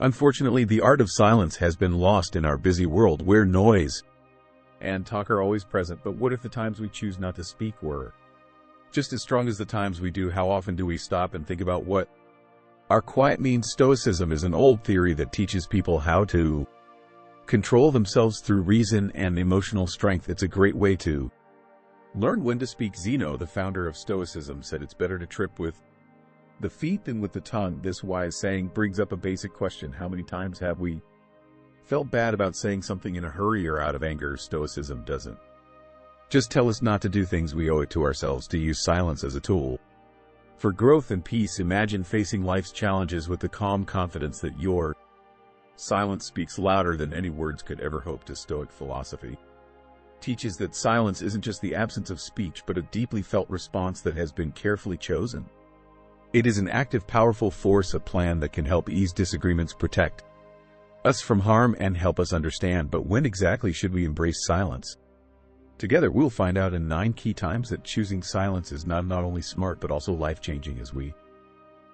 Unfortunately, the art of silence has been lost in our busy world where noise and talk are always present. But what if the times we choose not to speak were just as strong as the times we do? How often do we stop and think about what our quiet means? Stoicism is an old theory that teaches people how to control themselves through reason and emotional strength. It's a great way to learn when to speak. Zeno, the founder of Stoicism, said it's better to trip with the feet than with the tongue. This wise saying brings up a basic question. How many times have we felt bad about saying something in a hurry or out of anger? Stoicism doesn't just tell us not to do things. We owe it to ourselves to use silence as a tool for growth and peace. Imagine facing life's challenges with the calm confidence that your silence speaks louder than any words could ever hope to. Stoic philosophy teaches that silence isn't just the absence of speech, but a deeply felt response that has been carefully chosen. It is an active, powerful force, a plan that can help ease disagreements, protect us from harm, and help us understand. But when exactly should we embrace silence? Together, we'll find out in 9 key times that choosing silence is not only smart, but also life-changing. As we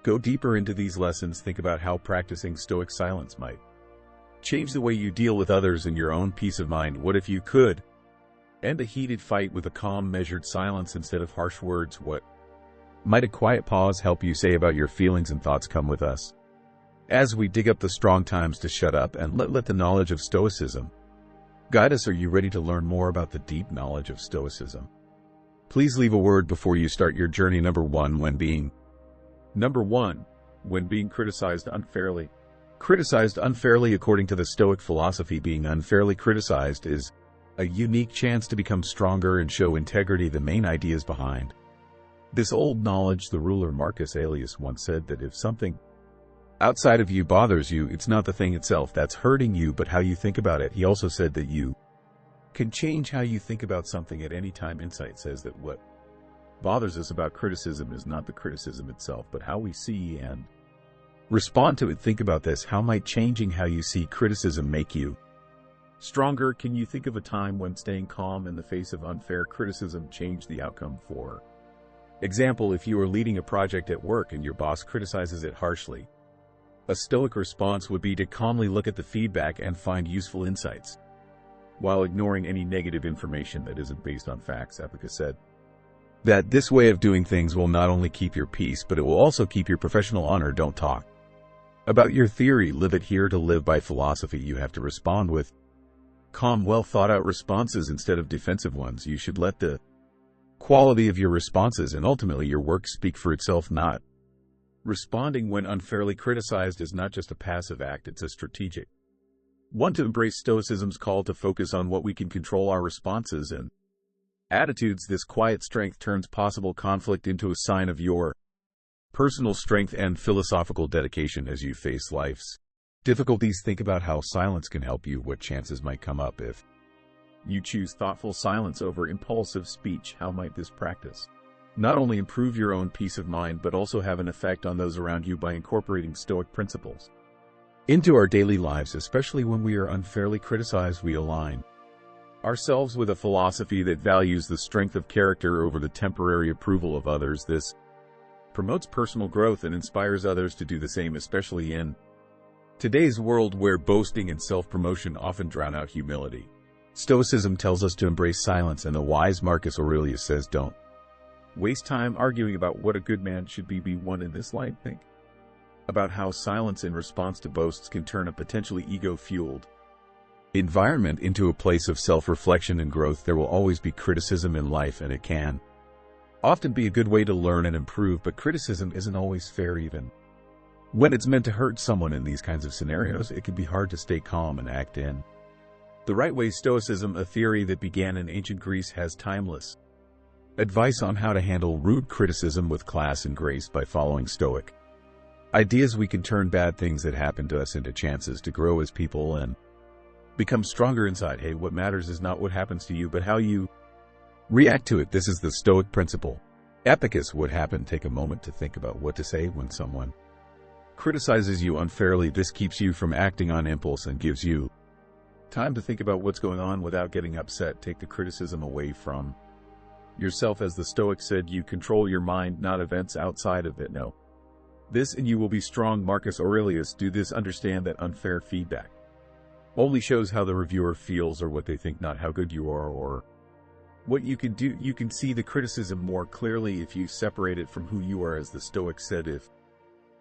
go deeper into these lessons, think about how practicing Stoic silence might change the way you deal with others and your own peace of mind. What if you could end a heated fight with a calm, measured silence instead of harsh words? What might a quiet pause help you say about your feelings and thoughts? Come with us as we dig up the strong times to shut up and let the knowledge of Stoicism guide us. Are you ready to learn more about the deep knowledge of Stoicism? Please leave a word before you start your journey. Number one, when being criticized unfairly. Criticized unfairly. According to the Stoic philosophy, being unfairly criticized is a unique chance to become stronger and show integrity. The main ideas behind this old knowledge. The ruler Marcus Aurelius once said that if something outside of you bothers you, it's not the thing itself that's hurting you, but how you think about it. He also said that you can change how you think about something at any time. Insight says that what bothers us about criticism is not the criticism itself, but how we see and respond to it. Think about this. How might changing how you see criticism make you stronger? Can you think of a time when staying calm in the face of unfair criticism changed the outcome? For example, if you are leading a project at work and your boss criticizes it harshly, a Stoic response would be to calmly look at the feedback and find useful insights, while ignoring any negative information that isn't based on facts. Epictetus said that this way of doing things will not only keep your peace, but it will also keep your professional honor. Don't talk about your theory, live it. Here, to live by philosophy, you have to respond with calm, well thought out responses instead of defensive ones. You should let the quality of your responses and ultimately your work speak for itself. Not responding when unfairly criticized is not just a passive act, it's a strategic one. To embrace Stoicism's call to focus on what we can control, our responses and attitudes. This quiet strength turns possible conflict into a sign of your personal strength and philosophical dedication as you face life's difficulties. Think about how silence can help you. What chances might come up if you choose thoughtful silence over impulsive speech? How might this practice not only improve your own peace of mind, but also have an effect on those around you? By incorporating Stoic principles into our daily lives, especially when we are unfairly criticized, we align ourselves with a philosophy that values the strength of character over the temporary approval of others. This promotes personal growth and inspires others to do the same, especially in today's world where boasting and self-promotion often drown out humility. Stoicism tells us to embrace silence, and the wise Marcus Aurelius says, don't waste time arguing about what a good man should be. Be one in this light. Think about how silence in response to boasts can turn a potentially ego-fueled environment into a place of self-reflection and growth. There will always be criticism in life, and it can often be a good way to learn and improve, but criticism isn't always fair. Even when it's meant to hurt someone, in these kinds of scenarios, it can be hard to stay calm and act in the right way. Stoicism, a theory that began in ancient Greece, has timeless advice on how to handle rude criticism with class and grace. By following Stoic ideas, we can turn bad things that happen to us into chances to grow as people and become stronger inside. Hey, what matters is not what happens to you, but how you react to it. This is the Stoic principle. Epictetus: what happened? Take a moment to think about what to say when someone criticizes you unfairly. This keeps you from acting on impulse and gives you time to think about what's going on without getting upset. Take the criticism away from yourself. As the Stoics said, you control your mind, not events outside of it. No This and you will be strong. Marcus Aurelius. Do this. Understand that unfair feedback only shows how the reviewer feels or what they think, not how good you are or what you can do. You can see the criticism more clearly if you separate it from who you are. As the Stoics said, if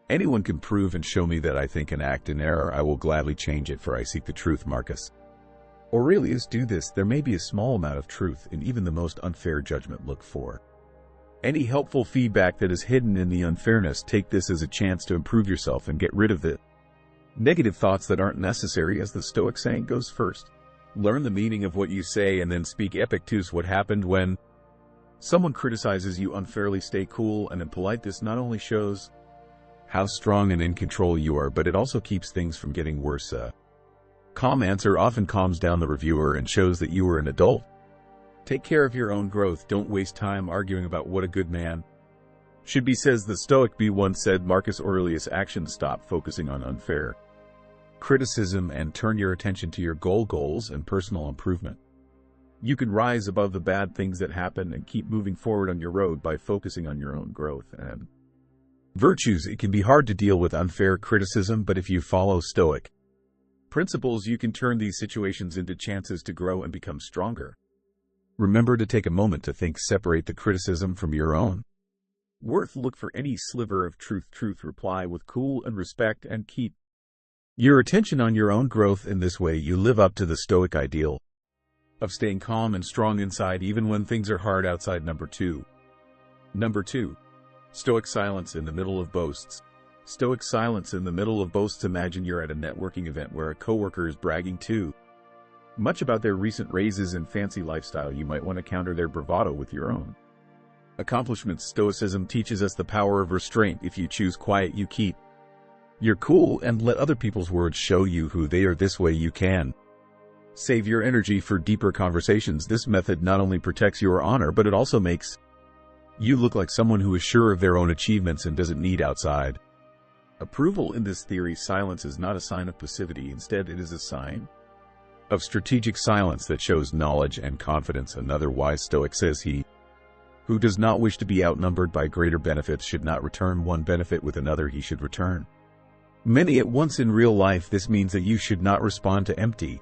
anyone can prove and show me that I think and act in error, I will gladly change it, for I seek the truth. Marcus Aurelius. Do this. There may be a small amount of truth in even the most unfair judgment. Look for any helpful feedback that is hidden in the unfairness. Take this as a chance to improve yourself and get rid of the negative thoughts that aren't necessary. As the Stoic saying goes, first learn the meaning of what you say and then speak. Epictetus. What happened when someone criticizes you unfairly? Stay cool and impolite. This not only shows how strong and in control you are, but it also keeps things from getting worse. A calm answer often calms down the reviewer and shows that you are an adult. Take care of your own growth. Don't waste time arguing about what a good man should be, says the Stoic. Be once said Marcus Aurelius. Action. Stop focusing on unfair criticism and turn your attention to your goals and personal improvement. You can rise above the bad things that happen and keep moving forward on your road by focusing on your own growth and virtues. It can be hard to deal with unfair criticism, but if you follow Stoic principles, you can turn these situations into chances to grow and become stronger. Remember to take a moment to think. Separate the criticism from your own worth. Look for any sliver of truth. Reply with cool and respect and keep your attention on your own growth. In this way, you live up to the Stoic ideal of staying calm and strong inside even when things are hard outside. Number two. Stoic silence in the middle of boasts. Stoic silence in the middle of boasts. Imagine you're at a networking event where a coworker is bragging too much about their recent raises and fancy lifestyle. You might want to counter their bravado with your own accomplishments. Stoicism teaches us the power of restraint. If you choose quiet, you keep your cool and let other people's words show you who they are. This way you can save your energy for deeper conversations. This method not only protects your honor, but it also makes you look like someone who is sure of their own achievements and doesn't need outside approval. In this theory, silence is not a sign of passivity. Instead, it is a sign of strategic silence that shows knowledge and confidence. Another wise Stoic says, he who does not wish to be outnumbered by greater benefits should not return one benefit with another. He should return many at once. In real life, this means that you should not respond to empty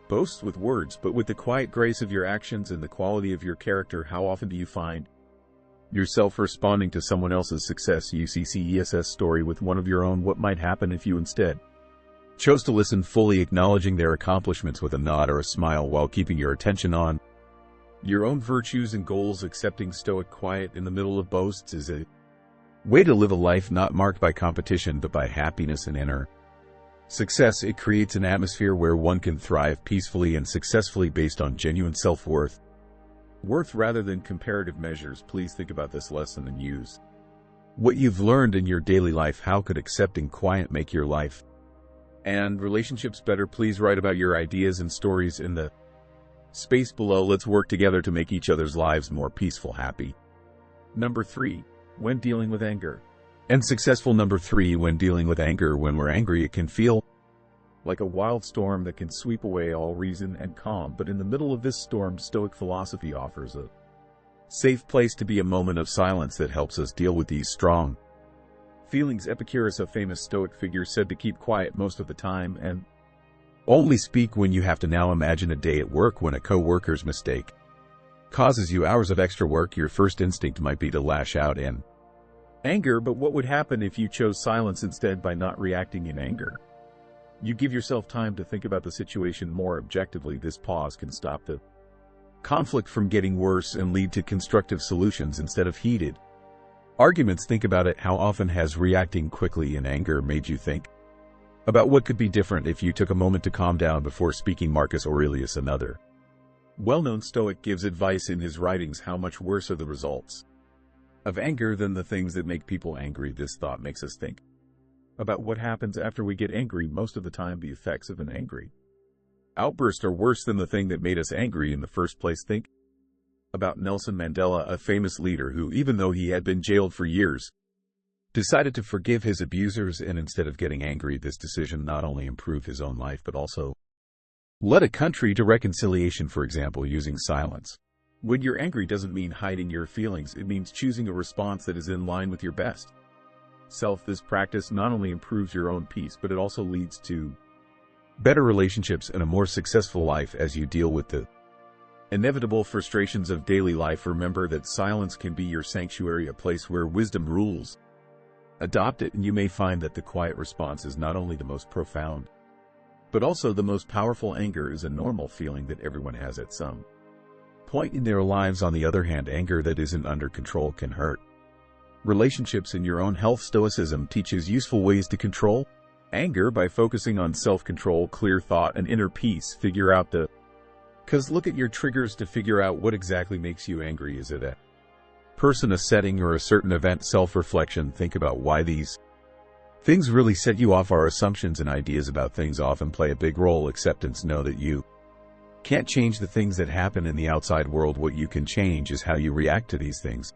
boasts with words, but with the quiet grace of your actions and the quality of your character. How often do you find yourself responding to someone else's success? UCCESS story with one of your own. What might happen if you instead chose to listen fully, acknowledging their accomplishments with a nod or a smile while keeping your attention on your own virtues and goals? Accepting Stoic quiet in the middle of boasts is a way to live a life not marked by competition but by happiness and inner success. It creates an atmosphere where one can thrive peacefully and successfully based on genuine self-worth rather than comparative measures. Please think about this lesson and use what you've learned in your daily life. How could accepting quiet make your life and relationships better? Please write about your ideas and stories in the space below. Let's work together to make each other's lives more peaceful, happy. Number 3. When dealing with anger and successful. Number 3. When dealing with anger. When we're angry, it can feel like a wild storm that can sweep away all reason and calm. But in the middle of this storm, Stoic philosophy offers a safe place to be, a moment of silence that helps us deal with these strong feelings. Epictetus, a famous Stoic figure, said to keep quiet most of the time and only speak when you have to. Now imagine a day at work when a co-worker's mistake causes you hours of extra work. Your first instinct might be to lash out in anger, but what would happen if you chose silence instead? By not reacting in anger, you give yourself time to think about the situation more objectively. This pause can stop the conflict from getting worse and lead to constructive solutions instead of heated arguments. Think about it. How often has reacting quickly in anger made you think about what could be different if you took a moment to calm down before speaking? Marcus Aurelius, another well-known Stoic, gives advice in his writings. How much worse are the results of anger than the things that make people angry? This thought makes us think about what happens after we get angry. Most of the time, the effects of an angry outburst are worse than the thing that made us angry in the first place. Think about Nelson Mandela, a famous leader who, even though he had been jailed for years, decided to forgive his abusers, and instead of getting angry, this decision not only improved his own life but also led a country to reconciliation. For example, using silence when you're angry doesn't mean hiding your feelings. It means choosing a response that is in line with your best This practice not only improves your own peace, but it also leads to better relationships and a more successful life as you deal with the inevitable frustrations of daily life. Remember that silence can be your sanctuary, a place where wisdom rules. Adopt it, and you may find that the quiet response is not only the most profound, but also the most powerful. Anger is a normal feeling that everyone has at some point in their lives. On the other hand, anger that isn't under control can hurt relationships and your own health. Stoicism teaches useful ways to control anger by focusing on self-control, clear thought, and inner peace. Figure out look at your triggers to figure out what exactly makes you angry. Is it a person, a setting, or a certain event? Self-reflection. Think about why these things really set you off. Our assumptions and ideas about things often play a big role. Acceptance. Know that you can't change the things that happen in the outside world. What you can change is how you react to these things.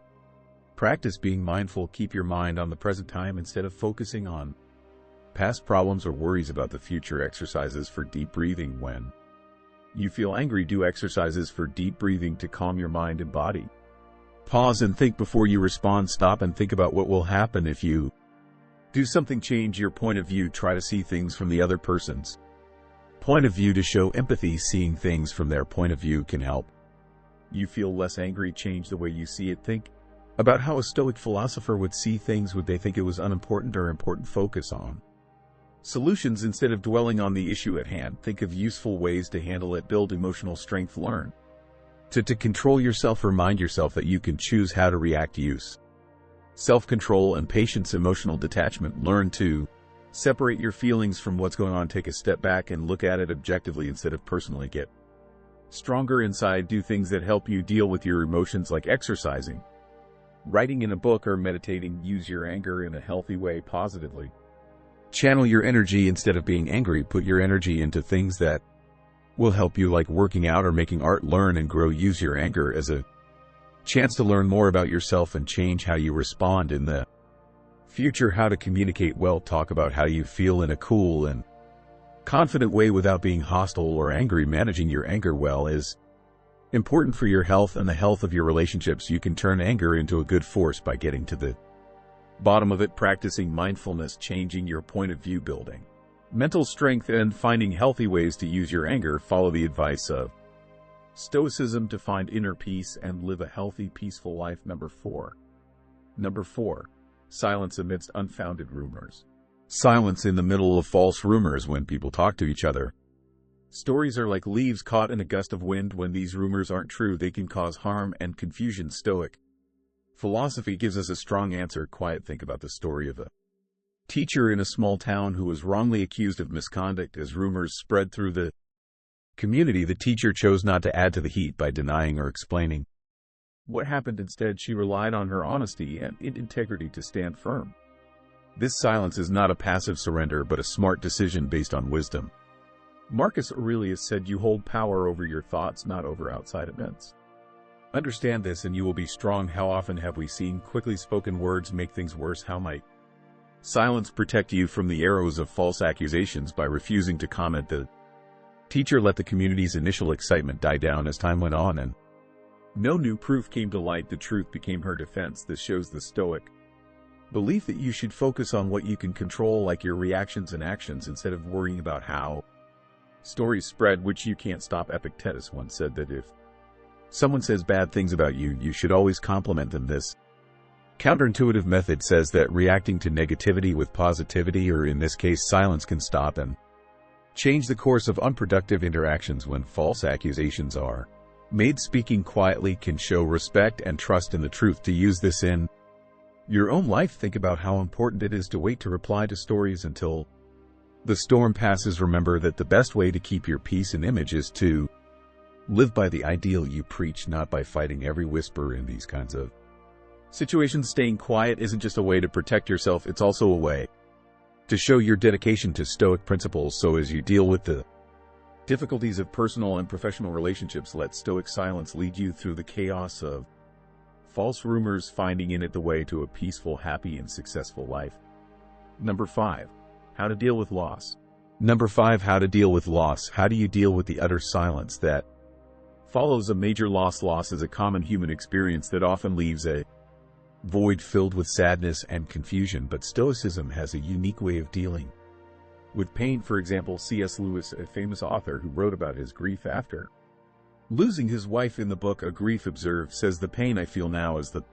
Practice being mindful. Keep your mind on the present time instead of focusing on past problems or worries about the future. Exercises for deep breathing. When you feel angry, do exercises for deep breathing to calm your mind and body. Pause and think before you respond. Stop and think about what will happen if you do something. Change your point of view. Try to see things from the other person's point of view to show empathy. Seeing things from their point of view can help you feel less angry. Change the way you see it. Think about how a Stoic philosopher would see things. Would they think it was unimportant or important? Focus on solutions instead of dwelling on the issue at hand. Think of useful ways to handle it. Build emotional strength. Learn to control yourself. Remind yourself that you can choose how to react. Use self-control and patience. Emotional detachment. Learn to separate your feelings from what's going on. Take a step back and look at it objectively instead of personally. Get stronger inside. Do things that help you deal with your emotions, like exercising, writing in a book, or meditating. Use your anger in a healthy way, positively. Channel your energy instead of being angry. Put your energy into things that will help you, like working out or making art. Learn and grow. Use your anger as a chance to learn more about yourself and change how you respond in the future. How to communicate well. Talk about how you feel in a cool and confident way without being hostile or angry. Managing your anger well is important for your health and the health of your relationships. You can turn anger into a good force by getting to the bottom of it. Practicing mindfulness. Changing your point of view. Building mental strength and finding healthy ways to use your anger. Follow the advice of Stoicism to find inner peace and live a healthy, peaceful life. Number 4. Silence amidst unfounded rumors. Silence in the middle of false rumors. When people talk to each other, stories are like leaves caught in a gust of wind. When these rumors aren't true, they can cause harm and confusion. Stoic philosophy gives us a strong answer. Quiet. Think about the story of a teacher in a small town who was wrongly accused of misconduct. As rumors spread through the community, the teacher chose not to add to the heat by denying or explaining what happened. Instead, she relied on her honesty and integrity to stand firm. This silence is not a passive surrender, but a smart decision based on wisdom. Marcus Aurelius said, "You hold power over your thoughts, not over outside events." Understand this and you will be strong. How often have we seen quickly spoken words make things worse? How might silence protect you from the arrows of false accusations? By refusing to comment. The teacher let the community's initial excitement die down. As time went on and no new proof came to light, the truth became her defense. This shows the Stoic belief that you should focus on what you can control, like your reactions and actions, instead of worrying about how stories spread, which you can't stop. Epictetus once said that if someone says bad things about you, you should always compliment them. This counterintuitive method says that reacting to negativity with positivity, or in this case silence, can stop and change the course of unproductive interactions. When false accusations are made, speaking quietly can show respect and trust in the truth. To use this in your own life, think about how important it is to wait to reply to stories until the storm passes. Remember that the best way to keep your peace and image is to live by the ideal you preach, not by fighting every whisper. In these kinds of situations, staying quiet isn't just a way to protect yourself, it's also a way to show your dedication to Stoic principles. So as you deal with the difficulties of personal and professional relationships, let Stoic silence lead you through the chaos of false rumors, finding in it the way to a peaceful, happy, and successful life. Number 5. How to deal with loss. Number 5. How to deal with loss. How do you deal with the utter silence that follows a major loss? Loss is a common human experience that often leaves a void filled with sadness and confusion, but Stoicism has a unique way of dealing with pain. For example, C.S. Lewis, a famous author who wrote about his grief after losing his wife in the book A Grief Observed, says, "The pain I feel now is the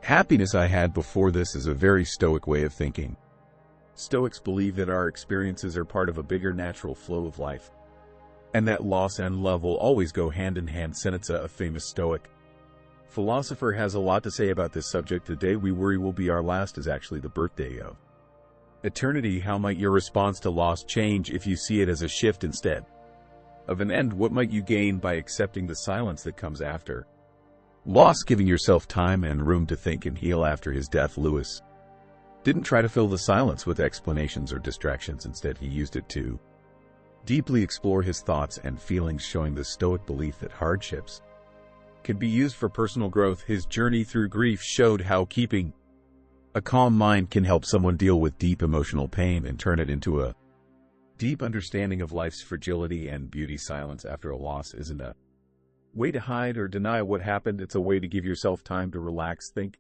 happiness I had before." This is a very Stoic way of thinking. Stoics believe that our experiences are part of a bigger natural flow of life, and that loss and love will always go hand in hand. Seneca, a famous Stoic philosopher, has a lot to say about this subject. "The day we worry will be our last is actually the birthday of eternity. How might your response to loss change if you see it as a shift instead of an end? What might you gain by accepting the silence that comes after loss, giving yourself time and room to think and heal?" After his death, Lewis didn't try to fill the silence with explanations or distractions. Instead, he used it to deeply explore his thoughts and feelings, showing the Stoic belief that hardships can be used for personal growth. His journey through grief showed how keeping a calm mind can help someone deal with deep emotional pain and turn it into a deep understanding of life's fragility and beauty. Silence after a loss isn't a way to hide or deny what happened. It's a way to give yourself time to relax, think,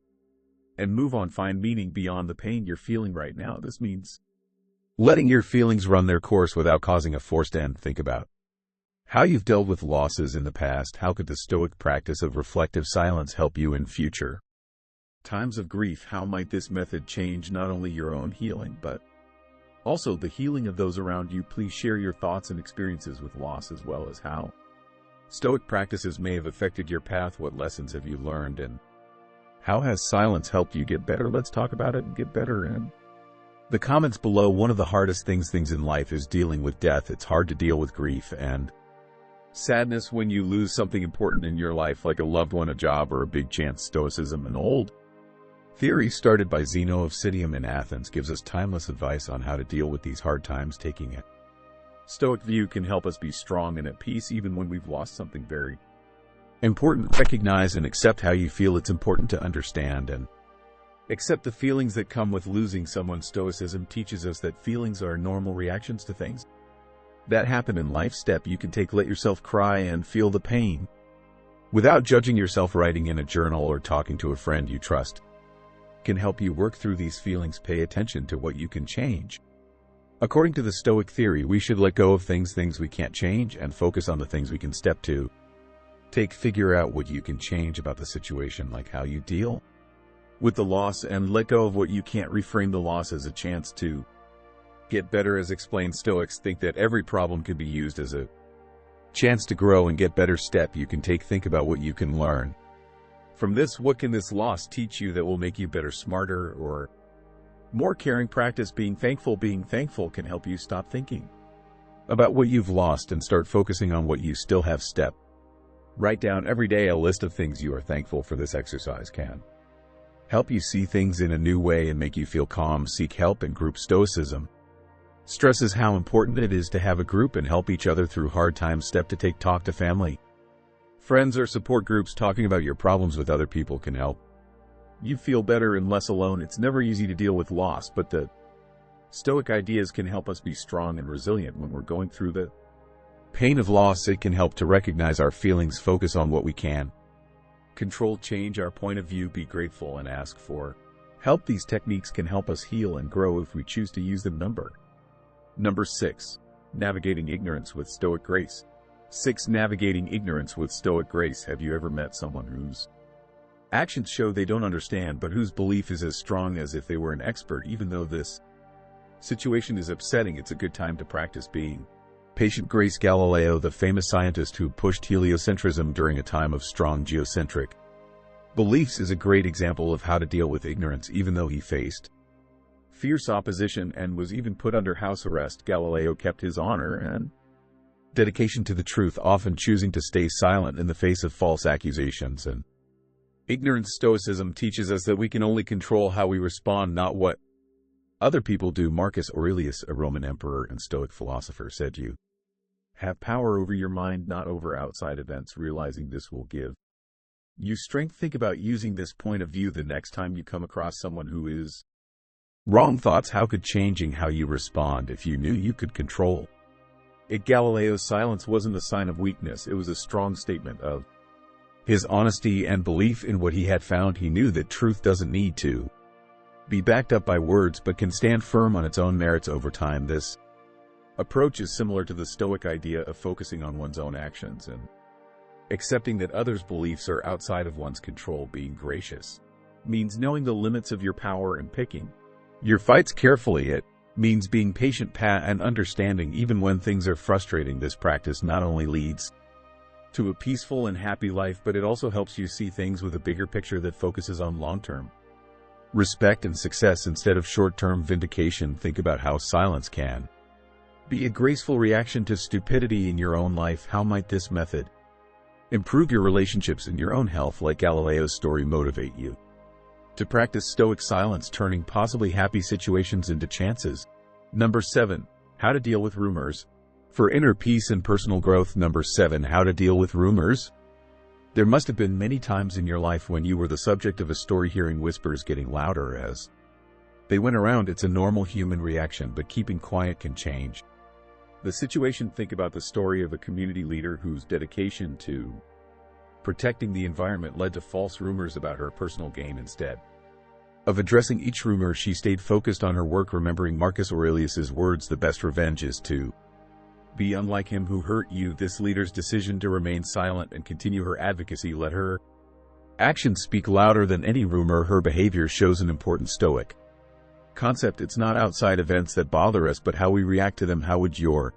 and move on. Find meaning beyond the pain you're feeling right now. This means letting your feelings run their course without causing a forced end. Think about how you've dealt with losses in the past. How could the Stoic practice of reflective silence help you in future times of grief? How might this method change not only your own healing, but also the healing of those around you? Please share your thoughts and experiences with loss, as well as how Stoic practices may have affected your path. What lessons have you learned, and how has silence helped you get better? Let's talk about it and get better in the comments below. One of the hardest things in life is dealing with death. It's hard to deal with grief and sadness when you lose something important in your life, like a loved one, a job, or a big chance. Stoicism, an old theory started by Zeno of Citium in Athens, gives us timeless advice on how to deal with these hard times. Taking a Stoic view can help us be strong and at peace even when we've lost something very important. Recognize and accept how you feel. It's important to understand and accept the feelings that come with losing someone. Stoicism teaches us that feelings are normal reactions to things that happen in life. Step you can take: let yourself cry and feel the pain without judging yourself. Writing in a journal or talking to a friend you trust can help you work through these feelings. Pay attention to what you can change. According to the Stoic theory, we should let go of things we can't change and focus on the things we can step to take. Figure out what you can change about the situation, like how you deal with the loss, and let go of what you can't. Reframe the loss as a chance to get better. As explained, Stoics think that every problem can be used as a chance to grow and get better. Step you can take: think about what you can learn from this. What can this loss teach you that will make you better, smarter, or more caring? Practice being thankful. Being thankful can help you stop thinking about what you've lost and start focusing on what you still have. Step write down every day a list of things you are thankful for. This exercise can help you see things in a new way and make you feel calm. Seek help in group. Stoicism stresses how important it is to have a group and help each other through hard times. Step to take: talk to family, friends, or support groups. Talking about your problems with other people can help you feel better and less alone. It's never easy to deal with loss, but the Stoic ideas can help us be strong and resilient when we're going through the pain of loss. It can help to recognize our feelings, focus on what we can control, change our point of view, be grateful, and ask for help. These techniques can help us heal and grow if we choose to use them. Number 6. Navigating ignorance with Stoic grace. 6. Navigating ignorance with Stoic grace. Have you ever met someone whose actions show they don't understand, but whose belief is as strong as if they were an expert? Even though this situation is upsetting, it's a good time to practice being patient. Grace. Galileo, the famous scientist who pushed heliocentrism during a time of strong geocentric beliefs, is a great example of how to deal with ignorance. Even though he faced fierce opposition and was even put under house arrest, Galileo kept his honor and dedication to the truth, often choosing to stay silent in the face of false accusations and ignorance. Stoicism teaches us that we can only control how we respond, not what other people do. Marcus Aurelius, a Roman emperor and Stoic philosopher, said, "You have power over your mind, not over outside events." Realizing this will give you strength. Think about using this point of view the next time you come across someone who is wrong. Thoughts: how could changing how you respond if you knew you could control it? Galileo's silence wasn't a sign of weakness. It was a strong statement of His honesty and belief in what he had found, he knew that truth doesn't need to be backed up by words but can stand firm on its own merits over time. This approach is similar to the Stoic idea of focusing on one's own actions and accepting that others' beliefs are outside of one's control. Being gracious means knowing the limits of your power and picking your fights carefully. It means being patient and understanding even when things are frustrating. This practice not only leads to a peaceful and happy life, but it also helps you see things with a bigger picture that focuses on long-term respect and success instead of short-term vindication. Think about how silence can be a graceful reaction to stupidity in your own life. How might this method improve your relationships and your own health? Like Galileo's story, motivate you to practice Stoic silence, turning possibly happy situations into chances. Number 7. How to deal with rumors for inner peace and personal growth. Number 7. How to deal with rumors. There must have been many times in your life when you were the subject of a story, hearing whispers getting louder as they went around. It's a normal human reaction, but keeping quiet can change the situation. Think about the story of a community leader whose dedication to protecting the environment led to false rumors about her personal gain. Instead of addressing each rumor, she stayed focused on her work, remembering Marcus Aurelius's words, "The best revenge is to be unlike him who hurt you." This leader's decision to remain silent and continue her advocacy let her actions speak louder than any rumor. Her behavior shows an important Stoic concept. It's not outside events that bother us, but how we react to them. How would your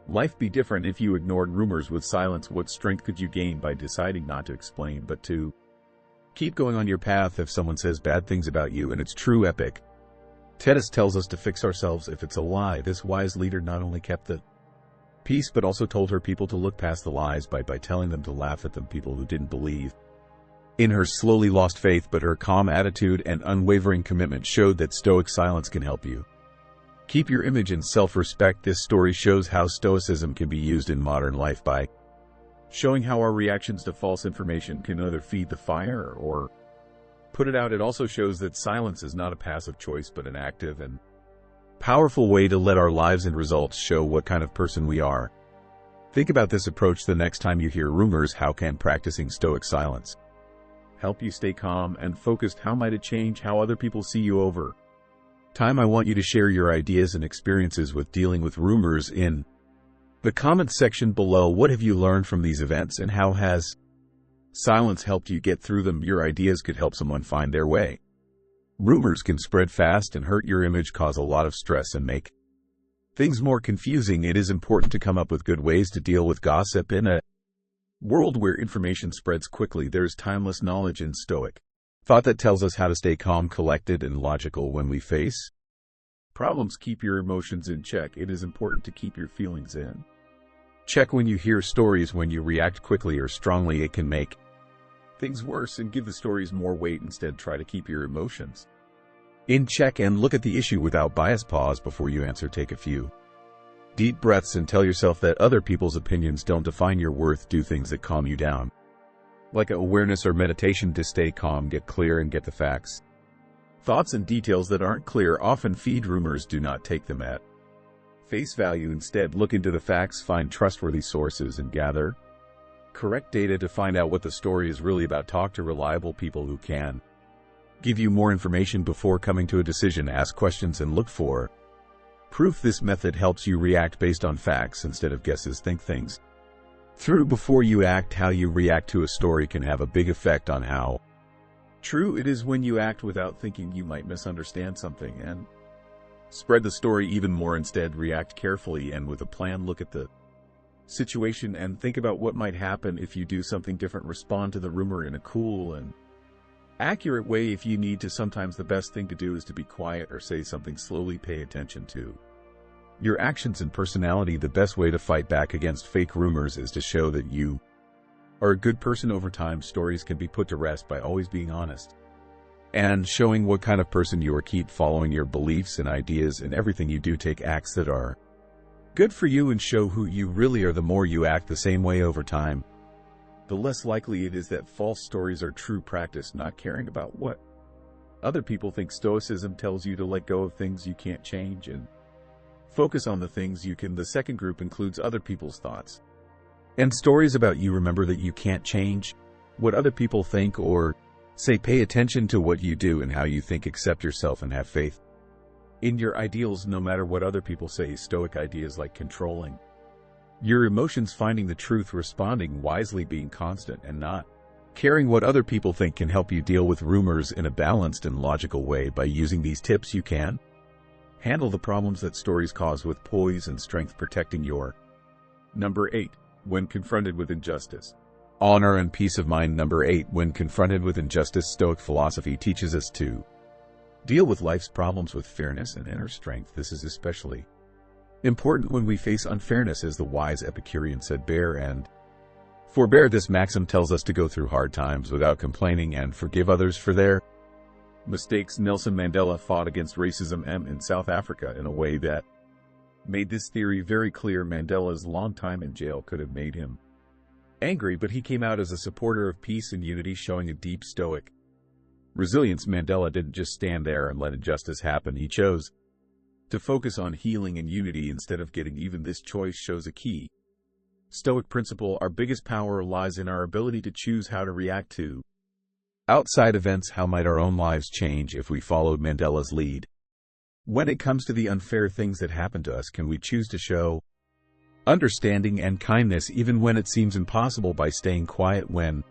life be different if you ignored rumors with silence? What strength could you gain by deciding not to explain, but to keep going on your path? If someone says bad things about you and it's true, Epictetus tells us to fix ourselves if it's a lie. This wise leader not only kept the peace, but also told her people to look past the lies by telling them to laugh at them. People who didn't believe in her slowly lost faith, but her calm attitude and unwavering commitment showed that Stoic silence can help you keep your image and self-respect. This story shows how Stoicism can be used in modern life by showing how our reactions to false information can either feed the fire or put it out. It also shows that silence is not a passive choice, but an active and powerful way to let our lives and results show what kind of person we are. Think about this approach the next time you hear rumors. How can practicing Stoic silence help you stay calm and focused? How might it change how other people see you over time? I want you to share your ideas and experiences with dealing with rumors in the comments section below. What have you learned from these events, and how has silence helped you get through them? Your ideas could help someone find their way. Rumors can spread fast and hurt your image, cause a lot of stress, and make things more confusing. It is important to come up with good ways to deal with gossip. In a world where information spreads quickly, there's timeless knowledge in Stoic thought that tells us how to stay calm, collected, and logical when we face problems. Keep your emotions in check. It is important to keep your feelings in check when you hear stories. When you react quickly or strongly, it can make things worse and give the stories more weight. Instead, try to keep your emotions in check and look at the issue without bias. Pause before you answer. Take a few deep breaths and tell yourself that other people's opinions don't define your worth. Do things that calm you down, like awareness or meditation. To stay calm, get clear and get the facts. Thoughts and details that aren't clear often feed rumors. Do not take them at face value. Instead, look into the facts, find trustworthy sources, and gather correct data to find out what the story is really about. Talk to reliable people who can give you more information before coming to a decision. Ask questions and look for proof. This method helps you react based on facts instead of guesses. Think things through before you act. How you react to a story can have a big effect on how true it is. When you act without thinking, you might misunderstand something and spread the story even more. Instead, react carefully and with a plan. Look at the situation and think about what might happen if you do something different. Respond to the rumor in a cool and accurate way if you need to. Sometimes the best thing to do is to be quiet or say something slowly. Pay attention to your actions and personality. The best way to fight back against fake rumors is to show that you are a good person. Over time, stories can be put to rest by always being honest and showing what kind of person you are. Keep following your beliefs and ideas in everything you do. Take acts that are good for you and show who you really are. The more you act the same way over time, the less likely it is that false stories are true. Practice not caring about what other people think. Stoicism tells you to let go of things you can't change and focus on the things you can. The second group includes other people's thoughts and stories about you. Remember that you can't change what other people think or say. Pay attention to what you do and how you think. Accept yourself and have faith in your ideals no matter what other people say. Stoic ideas like controlling your emotions, finding the truth, responding wisely, being constant, and not caring what other people think can help you deal with rumors in a balanced and logical way. By using these tips, you can handle the problems that stories cause with poise and strength, protecting your number 8 when confronted with injustice. Honor and peace of mind. Number 8. When confronted with injustice, Stoic philosophy teaches us to deal with life's problems with fairness and inner strength. This is especially important when we face unfairness. As the wise Epicurean said, bear and forbear. This maxim tells us to go through hard times without complaining and forgive others for their mistakes. Nelson Mandela fought against racism in South Africa in a way that made this theory very clear. Mandela's long time in jail could have made him angry, but he came out as a supporter of peace and unity, showing a deep Stoic resilience. Mandela didn't just stand there and let injustice happen. He chose to focus on healing and unity instead of getting even. This choice shows a key Stoic principle. Our biggest power lies in our ability to choose how to react to outside events. How might our own lives change if we followed Mandela's lead? When it comes to the unfair things that happen to us, can we choose to show understanding and kindness even when it seems impossible by staying quiet when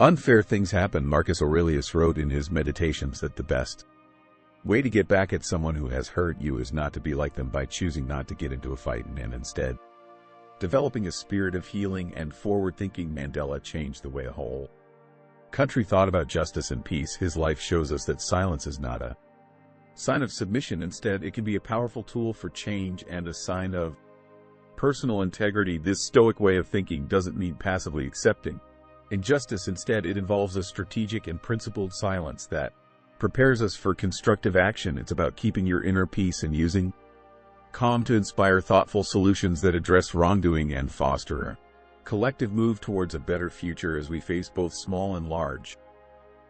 unfair things happen? Marcus Aurelius wrote in his Meditations that the best way to get back at someone who has hurt you is not to be like them. By choosing not to get into a fight and instead developing a spirit of healing and forward-thinking, Mandela changed the way a whole country thought about justice and peace. His life shows us that silence is not a sign of submission. Instead, it can be a powerful tool for change and a sign of personal integrity. This Stoic way of thinking doesn't mean passively accepting injustice. Instead, it involves a strategic and principled silence that prepares us for constructive action. It's about keeping your inner peace and using calm to inspire thoughtful solutions that address wrongdoing and foster a collective move towards a better future. As we face both small and large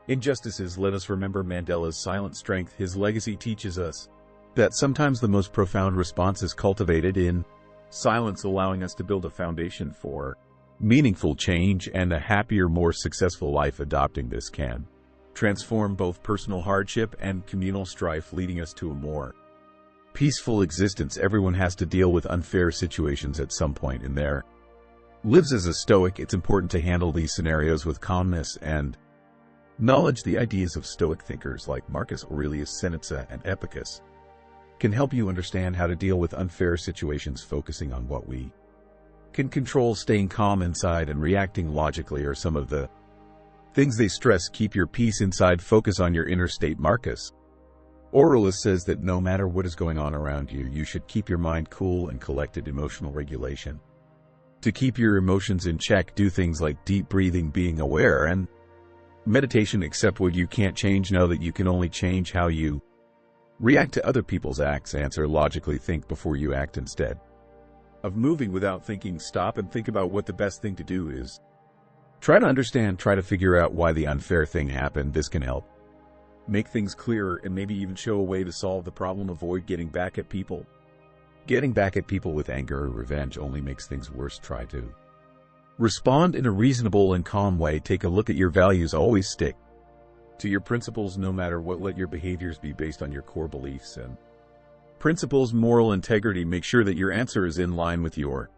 injustices, let us remember Mandela's silent strength. His legacy teaches us that sometimes the most profound response is cultivated in silence, allowing us to build a foundation for meaningful change and a happier, more successful life. Adopting this can transform both personal hardship and communal strife, leading us to a more peaceful existence. Everyone has to deal with unfair situations at some point in their lives. As a Stoic, it's important to handle these scenarios with calmness and knowledge. The ideas of Stoic thinkers like Marcus Aurelius, Seneca, and Epictetus can help you understand how to deal with unfair situations. Focusing on what we can control, staying calm inside, and reacting logically are some of the things they stress. Keep your peace inside, focus on your inner state. Marcus Aurelius says that no matter what is going on around you, you should keep your mind cool and collected. Emotional regulation. To keep your emotions in check, do things like deep breathing, being aware, and meditation. Accept what you can't change. Know that you can only change how you react to other people's acts. Answer logically. Think before you act. Instead of moving without thinking, stop and think about what the best thing to do is. Try to understand, try to figure out why the unfair thing happened. This can help make things clearer and maybe even show a way to solve the problem. Avoid getting back at people. Getting back at people with anger or revenge only makes things worse. Try to respond in a reasonable and calm way. Take a look at your values. Always stick to your principles no matter what. Let your behaviors be based on your core beliefs and principles. Moral integrity. Make sure that your answer is in line with your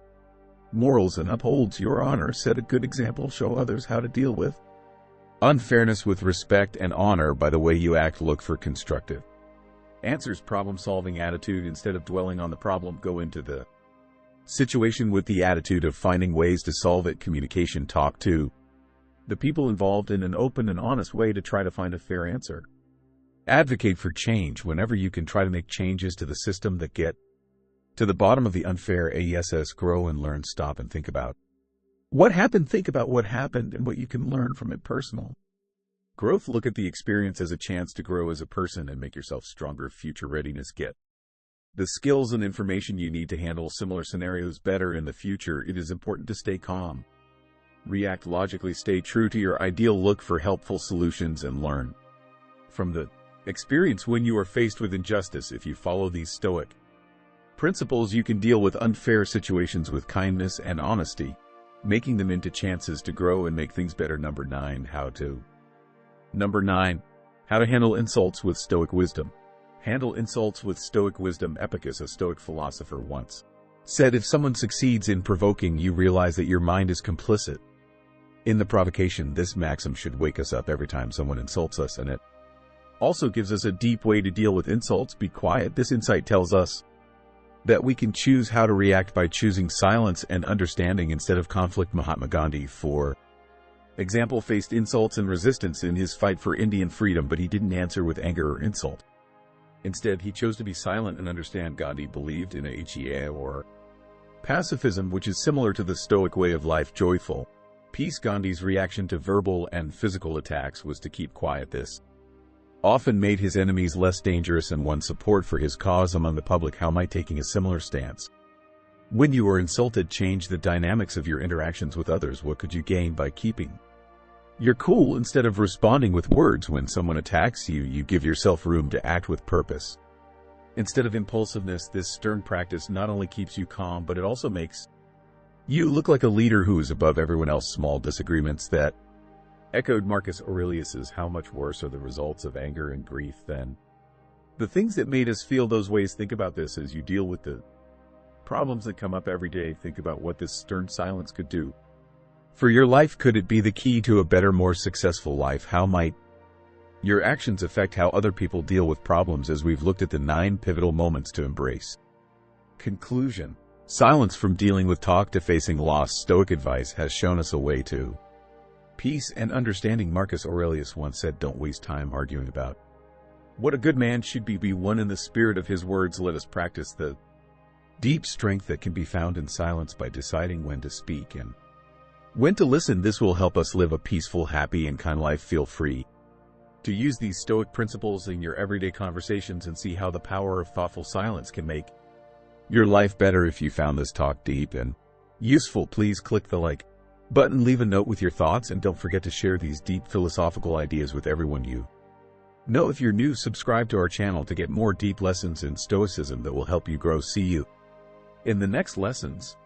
morals and upholds your honor. Set a good example. Show others how to deal with unfairness with respect and honor by the way you act. Look for constructive answers. Problem-solving attitude. Instead of dwelling on the problem, go into the situation with the attitude of finding ways to solve it. Communication. Talk to the people involved in an open and honest way to try to find a fair answer. Advocate for change. Whenever you can, try to make changes to the system that get to the bottom of the unfair. ASS. Grow and learn. Stop and think about what happened. Think about what happened and what you can learn from it. Personal growth. Look at the experience as a chance to grow as a person and make yourself stronger. Future readiness. Get the skills and information you need to handle similar scenarios better in the future. It is important to stay calm. React logically. Stay true to your ideal. Look for helpful solutions and learn from the experience when you are faced with injustice. If you follow these Stoic principles, you can deal with unfair situations with kindness and honesty. making them into chances to grow and make things better. Number 9. Number 9. How to handle insults with Stoic wisdom. Handle insults with Stoic wisdom. Epictetus, a Stoic philosopher, once said, if someone succeeds in provoking you, realize that your mind is complicit in the provocation. This maxim should wake us up every time someone insults us, and it also gives us a deep way to deal with insults. Be quiet. This insight tells us that we can choose how to react by choosing silence and understanding instead of conflict. Mahatma Gandhi, for example, faced insults and resistance in his fight for Indian freedom, but he didn't answer with anger or insult. Instead, he chose to be silent and understand. Gandhi believed in ahimsa, or pacifism, which is similar to the Stoic way of life, joyful peace. Gandhi's reaction to verbal and physical attacks was to keep quiet. This often made his enemies less dangerous and won support for his cause among the public. How might taking a similar stance when you are insulted change the dynamics of your interactions with others? What could you gain by keeping your cool instead of responding with words? When someone attacks you, you give yourself room to act with purpose instead of impulsiveness. This stern practice not only keeps you calm, but it also makes you look like a leader who is above everyone else. Small disagreements that echoed Marcus Aurelius's, how much worse are the results of anger and grief than the things that made us feel those ways. Think about this as you deal with the problems that come up every day. Think about what this stern silence could do for your life. Could it be the key to a better, more successful life? How might your actions affect how other people deal with problems? As we've looked at the 9 pivotal moments to embrace. Conclusion. Silence. From dealing with talk to facing loss, Stoic advice has shown us a way to peace and understanding. Marcus Aurelius once said, don't waste time arguing about what a good man should be. Be one in the spirit of his words. Let us practice the deep strength that can be found in silence by deciding when to speak and when to listen. This will help us live a peaceful, happy, and kind life. Feel free to use these Stoic principles in your everyday conversations and see how the power of thoughtful silence can make your life better. If you found this talk deep and useful, please click the like button, leave a note with your thoughts, and don't forget to share these deep philosophical ideas with everyone you know. If you're new, subscribe to our channel to get more deep lessons in Stoicism that will help you grow. See you in the next lessons.